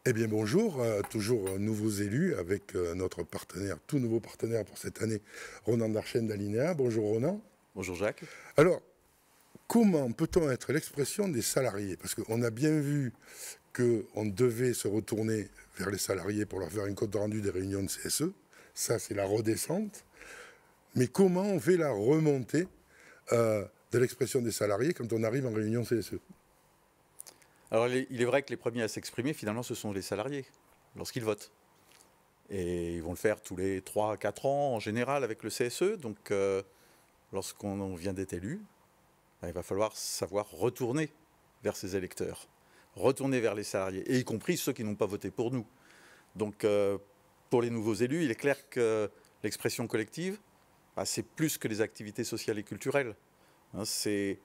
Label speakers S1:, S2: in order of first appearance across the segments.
S1: Eh bien bonjour, toujours nouveaux élus avec notre partenaire, tout nouveau partenaire pour cette année, Ronan Darchen d'Alinéa. Bonjour Ronan.
S2: Bonjour Jacques.
S1: Alors, comment peut-on être l'expression des salariés? Parce qu'on a bien vu qu'on devait se retourner vers les salariés pour leur faire une compte rendu des réunions de CSE. Ça, c'est la redescente. Mais comment on fait la remontée de l'expression des salariés quand on arrive en réunion CSE?
S2: Alors il est vrai que les premiers à s'exprimer, finalement, ce sont les salariés, lorsqu'ils votent. Et ils vont le faire tous les 3 à 4 ans, en général, avec le CSE. Donc, lorsqu'on vient d'être élu, il va falloir savoir retourner vers ses électeurs, retourner vers les salariés, et y compris ceux qui n'ont pas voté pour nous. Donc, pour les nouveaux élus, il est clair que l'expression collective, c'est plus que les activités sociales et culturelles. C'est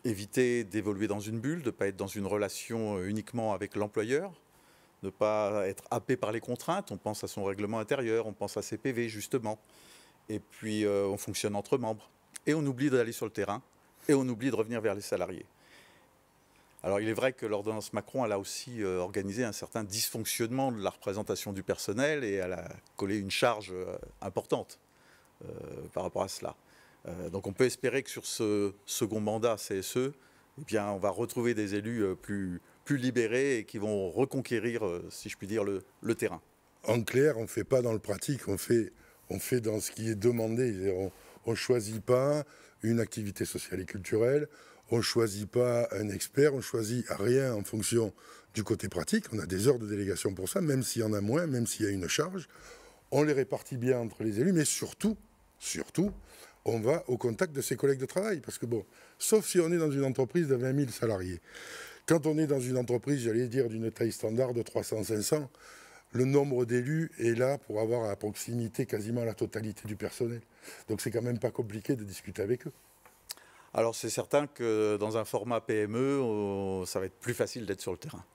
S2: éviter d'évoluer dans une bulle, de ne pas être dans une relation uniquement avec l'employeur, de ne pas être happé par les contraintes. On pense à son règlement intérieur, on pense à ses PV justement. Et puis on fonctionne entre membres. Et on oublie d'aller sur le terrain, et on oublie de revenir vers les salariés. Alors il est vrai que l'ordonnance Macron, elle a aussi organisé un certain dysfonctionnement de la représentation du personnel, et elle a collé une charge importante par rapport à cela. Donc on peut espérer que sur ce second mandat CSE, eh bien, on va retrouver des élus plus libérés et qui vont reconquérir, si je puis dire, le terrain.
S1: En clair, on ne fait pas dans le pratique, on fait dans ce qui est demandé. On ne choisit pas une activité sociale et culturelle, on ne choisit pas un expert, on ne choisit rien en fonction du côté pratique. On a des heures de délégation pour ça, même s'il y en a moins, même s'il y a une charge. On les répartit bien entre les élus, mais surtout, on va au contact de ses collègues de travail. Parce que bon, sauf si on est dans une entreprise de 20 000 salariés. Quand on est dans une entreprise, j'allais dire, d'une taille standard de 300-500, le nombre d'élus est là pour avoir à proximité quasiment la totalité du personnel. Donc c'est quand même pas compliqué de discuter avec eux.
S2: Alors c'est certain que dans un format PME, ça va être plus facile d'être sur le terrain.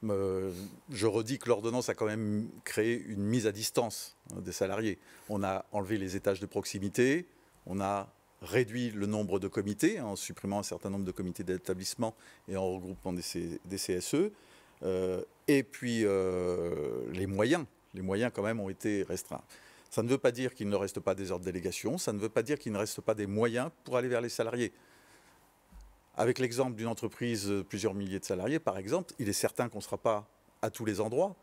S2: Je redis que l'ordonnance a quand même créé une mise à distance des salariés. On a enlevé les étages de proximité, on a réduit le nombre de comités en supprimant un certain nombre de comités d'établissement et en regroupant des CSE. Et puis les moyens quand même ont été restreints. Ça ne veut pas dire qu'il ne reste pas des heures de délégation, ça ne veut pas dire qu'il ne reste pas des moyens pour aller vers les salariés. Avec l'exemple d'une entreprise de plusieurs milliers de salariés, par exemple, il est certain qu'on ne sera pas à tous les endroits,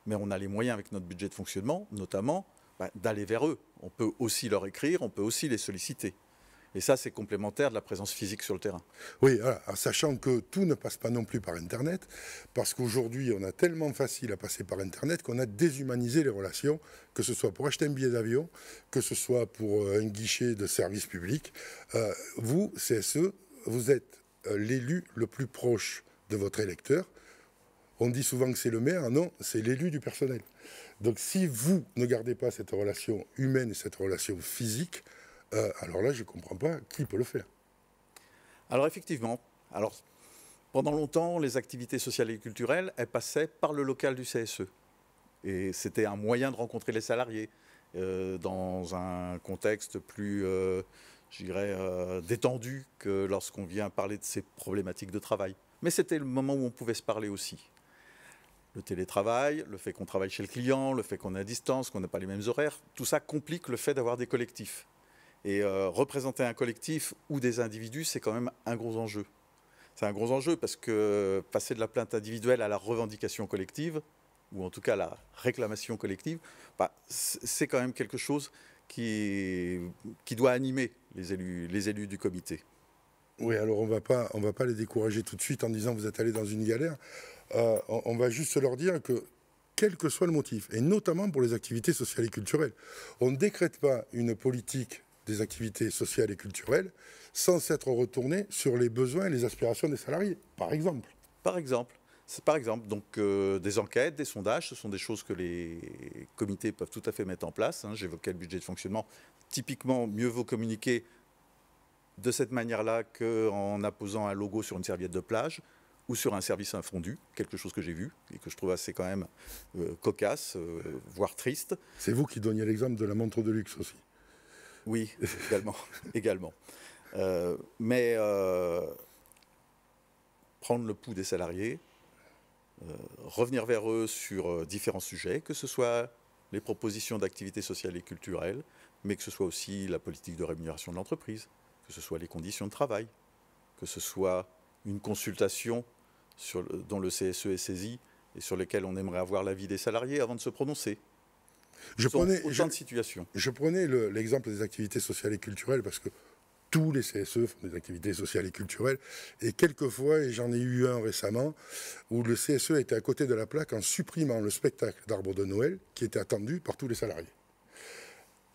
S2: mais on a les moyens avec notre budget de fonctionnement, notamment, d'aller vers eux. On peut aussi leur écrire, on peut aussi les solliciter. Et ça, c'est complémentaire de la présence physique sur le terrain.
S1: Oui, voilà, sachant que tout ne passe pas non plus par Internet, parce qu'aujourd'hui, on a tellement facile à passer par Internet qu'on a déshumanisé les relations, que ce soit pour acheter un billet d'avion, que ce soit pour un guichet de service public. Vous, CSE, vous êtes l'élu le plus proche de votre électeur. On dit souvent que c'est le maire, non, c'est l'élu du personnel. Donc si vous ne gardez pas cette relation humaine et cette relation physique, alors là, je ne comprends pas qui peut le faire.
S2: Alors effectivement, pendant longtemps, les activités sociales et culturelles, elles passaient par le local du CSE. Et c'était un moyen de rencontrer les salariés dans un contexte plus, je dirais, détendu que lorsqu'on vient parler de ces problématiques de travail. Mais c'était le moment où on pouvait se parler aussi. Le télétravail, le fait qu'on travaille chez le client, le fait qu'on est à distance, qu'on n'a pas les mêmes horaires, tout ça complique le fait d'avoir des collectifs. Et représenter un collectif ou des individus, c'est quand même un gros enjeu. C'est un gros enjeu parce que passer de la plainte individuelle à la revendication collective, ou en tout cas la réclamation collective, c'est quand même quelque chose qui doit animer les élus du comité.
S1: Oui, alors on va pas les décourager tout de suite en disant vous êtes allés dans une galère. On va juste leur dire que quel que soit le motif, et notamment pour les activités sociales et culturelles, on ne décrète pas une politique des activités sociales et culturelles sans s'être retourné sur les besoins et les aspirations des salariés, par exemple.
S2: Par exemple, donc des enquêtes, des sondages, ce sont des choses que les comités peuvent tout à fait mettre en place. J'évoquais le budget de fonctionnement. Typiquement, mieux vaut communiquer de cette manière-là qu'en apposant un logo sur une serviette de plage ou sur un service infondu, quelque chose que j'ai vu et que je trouve assez quand même cocasse, voire triste.
S1: C'est vous qui donniez l'exemple de la montre de luxe aussi.
S2: Oui, également. Mais prendre le pouls des salariés, revenir vers eux sur différents sujets, que ce soit les propositions d'activités sociales et culturelles, mais que ce soit aussi la politique de rémunération de l'entreprise, que ce soit les conditions de travail, que ce soit une consultation dont le CSE est saisi et sur lesquelles on aimerait avoir l'avis des salariés avant de se prononcer. Autant de situations.
S1: Je prenais l'exemple des activités sociales et culturelles parce que tous les CSE font des activités sociales et culturelles. Et quelquefois, et j'en ai eu un récemment, où le CSE était à côté de la plaque en supprimant le spectacle d'arbre de Noël qui était attendu par tous les salariés.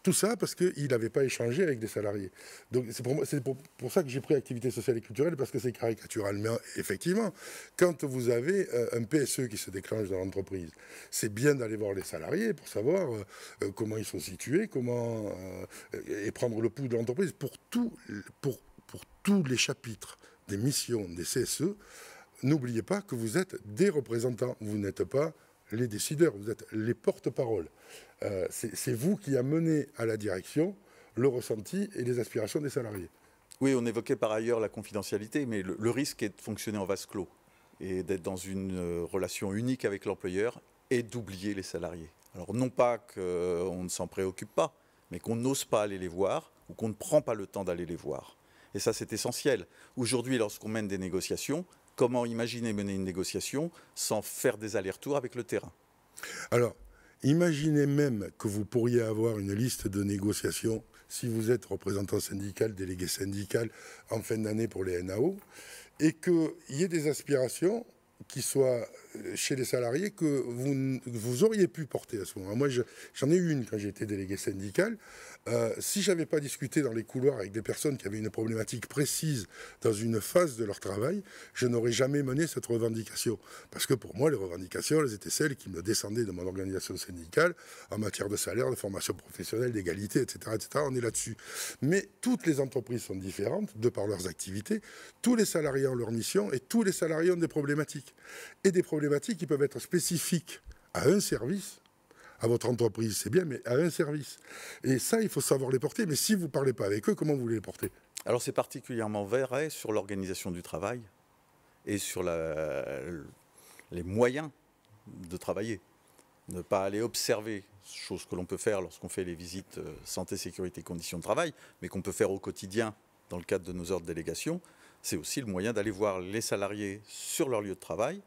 S1: Tout ça parce qu'il n'avait pas échangé avec des salariés. Donc c'est pour ça que j'ai pris activité sociale et culturelle, parce que c'est caricatural. Mais effectivement, quand vous avez un PSE qui se déclenche dans l'entreprise, c'est bien d'aller voir les salariés pour savoir comment ils sont situés, et prendre le pouls de l'entreprise. Pour tous les chapitres des missions des CSE, n'oubliez pas que vous êtes des représentants. Vous n'êtes pas les décideurs, vous êtes les porte-parole. C'est vous qui amenez à la direction le ressenti et les aspirations des salariés.
S2: Oui, on évoquait par ailleurs la confidentialité, mais le risque est de fonctionner en vase clos et d'être dans une relation unique avec l'employeur et d'oublier les salariés. Alors non pas qu'on ne s'en préoccupe pas, mais qu'on n'ose pas aller les voir ou qu'on ne prend pas le temps d'aller les voir. Et ça, c'est essentiel. Aujourd'hui, lorsqu'on mène des négociations, comment imaginer mener une négociation sans faire des allers-retours avec le terrain?
S1: Alors, imaginez même que vous pourriez avoir une liste de négociations si vous êtes représentant syndical, délégué syndical en fin d'année pour les NAO, et qu'il y ait des aspirations qui soient chez les salariés que vous auriez pu porter à ce moment. Moi, j'en ai eu une quand j'étais délégué syndical. Si je n'avais pas discuté dans les couloirs avec des personnes qui avaient une problématique précise dans une phase de leur travail, je n'aurais jamais mené cette revendication. Parce que pour moi, les revendications, elles étaient celles qui me descendaient de mon organisation syndicale en matière de salaire, de formation professionnelle, d'égalité, etc., etc. On est là-dessus. Mais toutes les entreprises sont différentes de par leurs activités. Tous les salariés ont leur mission et tous les salariés ont des problématiques. Et des problématiques qui peuvent être spécifiques à un service. À votre entreprise, c'est bien, mais à un service. Et ça, il faut savoir les porter. Mais si vous ne parlez pas avec eux, comment vous voulez les porter?
S2: Alors c'est particulièrement vrai sur l'organisation du travail et sur les moyens de travailler. Ne pas aller observer, chose que l'on peut faire lorsqu'on fait les visites santé, sécurité, conditions de travail, mais qu'on peut faire au quotidien dans le cadre de nos ordres de délégation, c'est aussi le moyen d'aller voir les salariés sur leur lieu de travail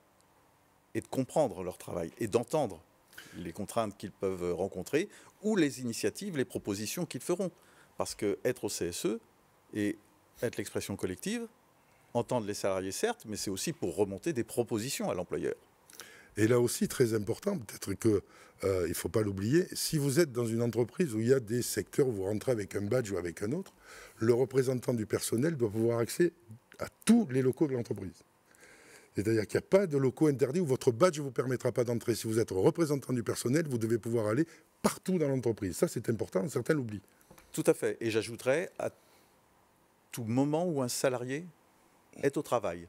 S2: et de comprendre leur travail et d'entendre les contraintes qu'ils peuvent rencontrer ou les initiatives, les propositions qu'ils feront. Parce qu'être au CSE et être l'expression collective, entendre les salariés certes, mais c'est aussi pour remonter des propositions à l'employeur.
S1: Et là aussi, très important, peut-être qu'il ne faut pas l'oublier, si vous êtes dans une entreprise où il y a des secteurs où vous rentrez avec un badge ou avec un autre, le représentant du personnel doit pouvoir accéder à tous les locaux de l'entreprise. C'est-à-dire qu'il n'y a pas de locaux interdits où votre badge ne vous permettra pas d'entrer. Si vous êtes représentant du personnel, vous devez pouvoir aller partout dans l'entreprise. Ça, c'est important, certains l'oublient.
S2: Tout à fait. Et j'ajouterais à tout moment où un salarié est au travail,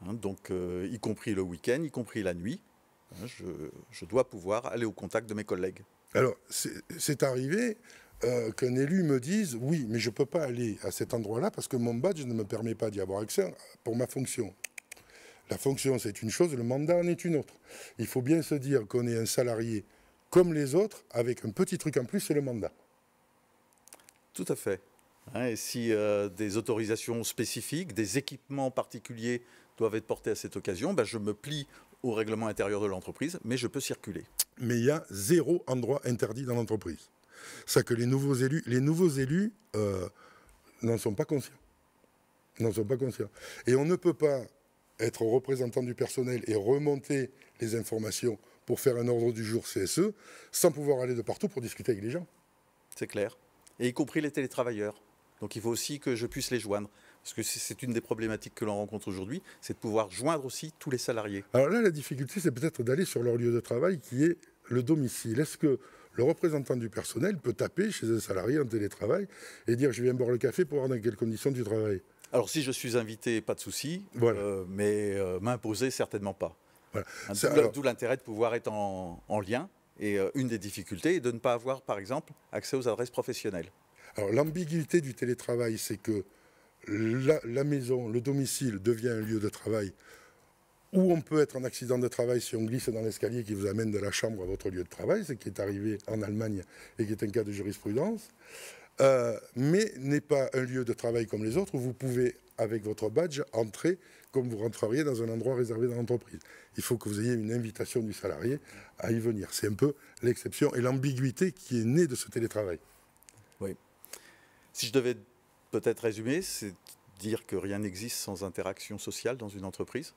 S2: donc y compris le week-end, y compris la nuit, je dois pouvoir aller au contact de mes collègues.
S1: Alors, c'est arrivé qu'un élu me dise « Oui, mais je ne peux pas aller à cet endroit-là parce que mon badge ne me permet pas d'y avoir accès pour ma fonction. » La fonction, c'est une chose, le mandat en est une autre. Il faut bien se dire qu'on est un salarié comme les autres, avec un petit truc en plus, c'est le mandat.
S2: Tout à fait. Et si des autorisations spécifiques, des équipements particuliers doivent être portés à cette occasion, je me plie au règlement intérieur de l'entreprise, mais je peux circuler. Mais
S1: il y a 0 endroit interdit dans l'entreprise. C'est que les nouveaux élus n'en sont pas conscients. Et on ne peut pas être représentant du personnel et remonter les informations pour faire un ordre du jour CSE, sans pouvoir aller de partout pour discuter avec les gens.
S2: C'est clair. Et y compris les télétravailleurs. Donc il faut aussi que je puisse les joindre. Parce que c'est une des problématiques que l'on rencontre aujourd'hui, c'est de pouvoir joindre aussi tous les salariés.
S1: Alors là, la difficulté, c'est peut-être d'aller sur leur lieu de travail, qui est le domicile. Est-ce que le représentant du personnel peut taper chez un salarié en télétravail et dire « je viens boire le café pour voir dans quelles conditions tu travailles ?»
S2: Alors si je suis invité, pas de souci,
S1: voilà.
S2: Mais m'imposer, certainement pas.
S1: Voilà.
S2: D'où l'intérêt de pouvoir être en lien. Et une des difficultés est de ne pas avoir, par exemple, accès aux adresses professionnelles.
S1: Alors l'ambiguïté du télétravail, c'est que la maison, le domicile devient un lieu de travail où on peut être en accident de travail si on glisse dans l'escalier qui vous amène de la chambre à votre lieu de travail, ce qui est arrivé en Allemagne et qui est un cas de jurisprudence, mais n'est pas un lieu de travail comme les autres où vous pouvez, avec votre badge, entrer comme vous rentreriez dans un endroit réservé dans l'entreprise. Il faut que vous ayez une invitation du salarié à y venir. C'est un peu l'exception et l'ambiguïté qui est née de ce télétravail.
S2: Oui. Si je devais peut-être résumer, c'est dire que rien n'existe sans interaction sociale dans une entreprise.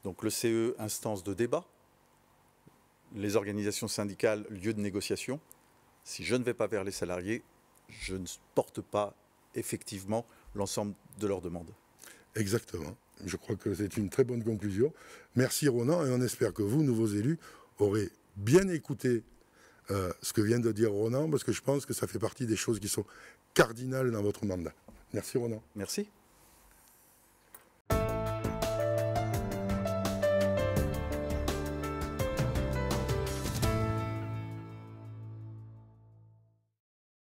S2: Donc le CE, instance de débat, les organisations syndicales, lieu de négociation. Si je ne vais pas vers les salariés, je ne porte pas effectivement l'ensemble de leurs demandes.
S1: Exactement. Je crois que c'est une très bonne conclusion. Merci Ronan, et on espère que vous, nouveaux élus, aurez bien écouté ce que vient de dire Ronan, parce que je pense que ça fait partie des choses qui sont cardinales dans votre mandat. Merci Ronan.
S2: Merci.